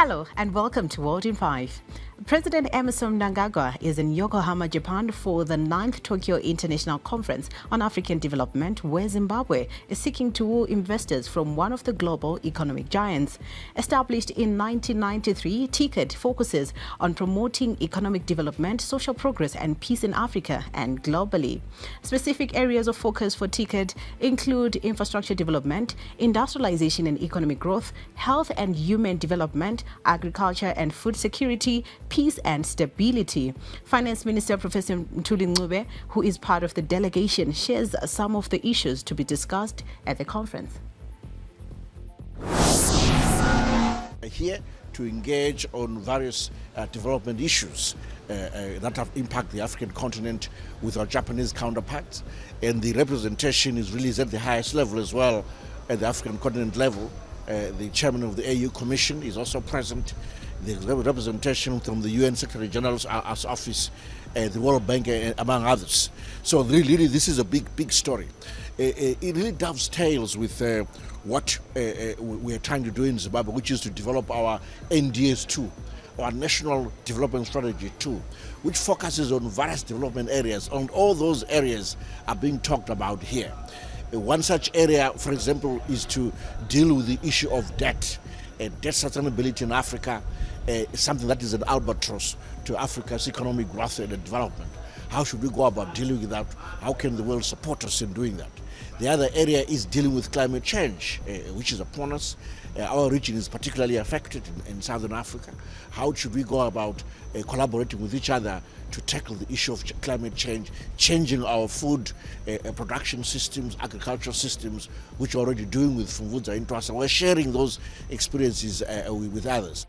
Hello and welcome to World in 5. President Emerson Mnangagwa is in Yokohama, Japan for the 9th Tokyo International Conference on African Development, where Zimbabwe is seeking to woo investors from one of the global economic giants. Established in 1993, TICAD focuses on promoting economic development, social progress and peace in Africa and globally. Specific areas of focus for TICAD include infrastructure development, industrialization and economic growth, health and human development, agriculture and food security, peace and stability. Finance Minister Professor Mthuli Ncube, who is part of the delegation, shares some of the issues to be discussed at the conference. Here to engage on various development issues that have impacted the African continent with our Japanese counterparts, and the representation is really at the highest level as well, at the African continent level. The chairman of the AU Commission is also present. The representation from the UN Secretary General's office, the World Bank, among others. So really, this is a big story. It really dovetails with what we are trying to do in Zimbabwe, which is to develop our NDS 2, our National Development Strategy 2, which focuses on various development areas, and all those areas are being talked about here. One such area, for example, is to deal with the issue of debt. Debt sustainability in Africa is something that is an albatross to Africa's economic growth and development. How should we go about dealing with that? How can the world support us in doing that? The other area is dealing with climate change, which is upon us. Our region is particularly affected in Southern Africa. How should we go about collaborating with each other to tackle the issue of climate change, changing our food production systems, agricultural systems, which we're already doing with Fumvudza Intwasa. We're sharing those experiences with others.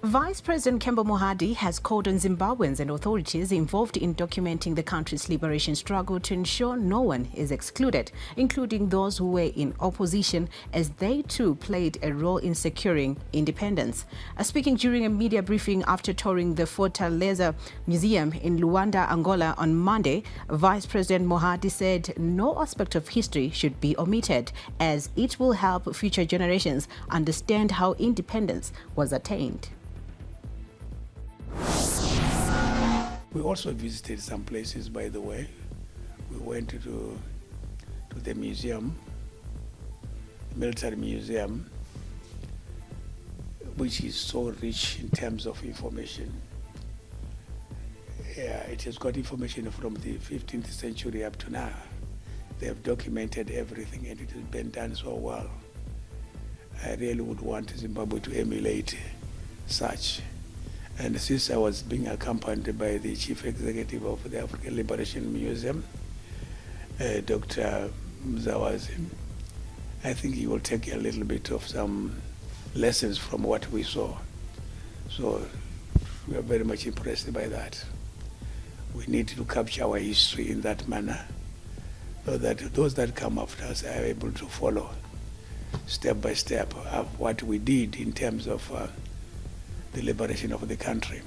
Vice President Kemba Mohadi has called on Zimbabweans and authorities involved in documenting the country's liberation struggle to ensure no one is excluded, including those who were in opposition, as they too played a role in securing independence. Speaking during a media briefing after touring the Fortaleza Museum in Luanda, Angola on Monday, Vice President Mohadi said no aspect of history should be omitted, as it will help future generations understand how independence was attained. We also visited some places, by the way. We went to the museum, military museum, which is so rich in terms of information. It has got information from the 15th century up to now. They have documented everything, and it has been done so well. I really would want Zimbabwe to emulate such. And since I was being accompanied by the chief executive of the African Liberation Museum, Dr. Mzawazi, I think he will take a little bit of some lessons from what we saw. So we are very much impressed by that. We need to capture our history in that manner, so that those that come after us are able to follow step by step of what we did in terms of the liberation of the country.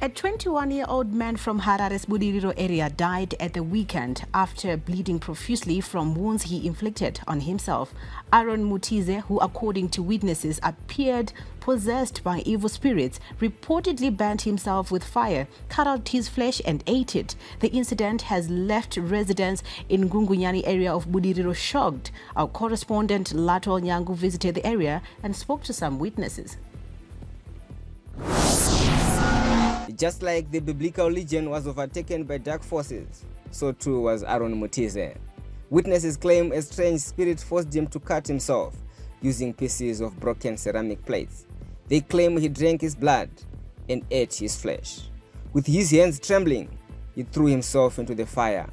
A 21-year-old man from Harare's Budiriro area died at the weekend after bleeding profusely from wounds he inflicted on himself. Aaron Mutize, who according to witnesses appeared possessed by evil spirits, reportedly burnt himself with fire, cut out his flesh and ate it. The incident has left residents in Gungunyani area of Budiriro shocked. Our correspondent Lato Nyangu visited the area and spoke to some witnesses. Just like the biblical legend was overtaken by dark forces, so too was Aaron Mutize. Witnesses claim a strange spirit forced him to cut himself using pieces of broken ceramic plates. They claim he drank his blood and ate his flesh. With his hands trembling, he threw himself into the fire.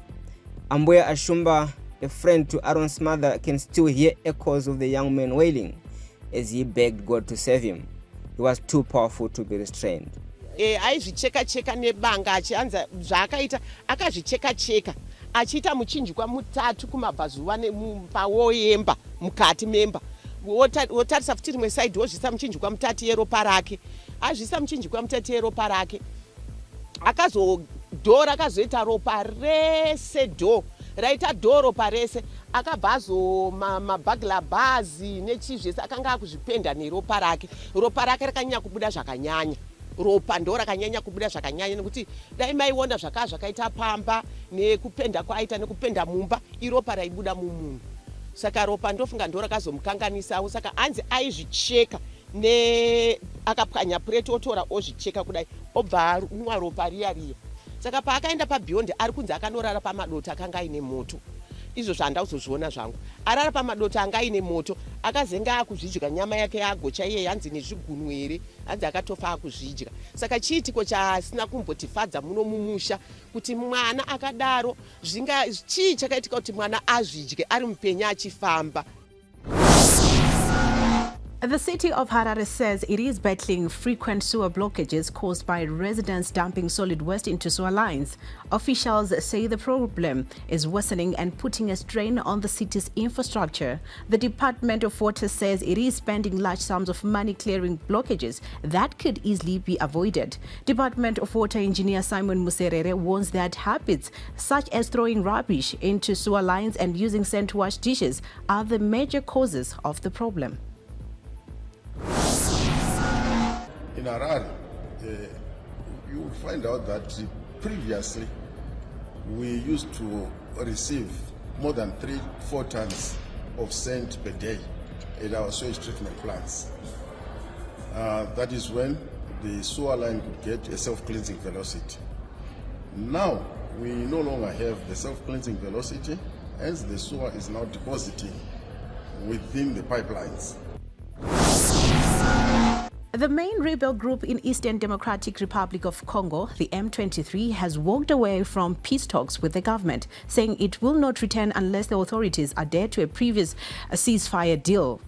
Amboya Ashumba, a friend to Aaron's mother, can still hear echoes of the young man wailing as he begged God to save him. He was too powerful to be restrained. Aizvicheka nebanga achianza zvaakaita akazvicheka achiita muchinjikwa mutatu kumabhazuva pawoyemba mukati memba wotarisa futi rimwe saidhi wozvisa muchinjikwa mutatu yeropa rake azvisa muchinjikwa mutatu yeropa rake akazodhora akazoita ropa rese dho raita dhoro parese, akabva azomabhagla bhazi nechii zvese akanga akuzvipenda neropa rake. Ropa rake rakanyanya kubuda zvakanyanya. Ropa ndo rakanyanya kubuda zvakanyanya nekuti dai maiona zvakaita pamba nekupenda kwaita nekupenda mumba, iropa raibuda mumunhu. Saka ropa ndofunga ndo rakazomukanganisawo, saka anzi aizvicheka akapwanya pureti otora ozvicheka kudai obva umwa ropa riya. Saka paakaenda pabeyond ari kunzi akanorara pamadoto akanga aine moto. Izvo zvandakuzozviona zvangu, arara pamadoto anga aine moto, akazenga akuzvidya nyama yake yagocha iye yanzi nezvigunwe here, hanzi akatofa akuzvidya. Saka chiitiko chasina kumbotifadza muno mumusha kuti mwana akadaro, chii chakaitika kuti mwana azvidye ari mupenyu achifamba. The city of Harare says it is battling frequent sewer blockages caused by residents dumping solid waste into sewer lines. Officials say the problem is worsening and putting a strain on the city's infrastructure. The Department of Water says it is spending large sums of money clearing blockages that could easily be avoided. Department of Water engineer Simon Muserere warns that habits such as throwing rubbish into sewer lines and using sand to wash dishes are the major causes of the problem. In Harare, you will find out that previously we used to receive more than 3-4 tons of sand per day at our sewage treatment plants. That is when the sewer line could get a self-cleansing velocity. Now we no longer have the self-cleansing velocity, hence the sewer is now depositing within the pipelines. The main rebel group in Eastern Democratic Republic of Congo, the M23, has walked away from peace talks with the government, saying it will not return unless the authorities adhere to a previous ceasefire deal.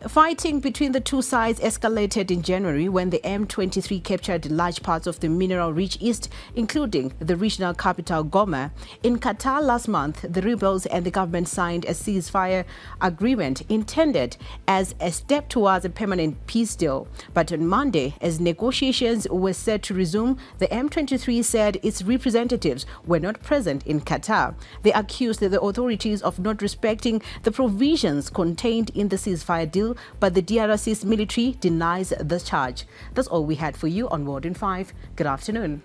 Fighting between the two sides escalated in January when the M23 captured large parts of the mineral-rich east, including the regional capital Goma. In Qatar last month, the rebels and the government signed a ceasefire agreement intended as a step towards a permanent peace deal. But on Monday, as negotiations were set to resume, the M23 said its representatives were not present in Qatar. They accused the authorities of not respecting the provisions contained in the ceasefire deal, but the DRC's military denies this charge. That's all we had for you on World in 5. Good afternoon.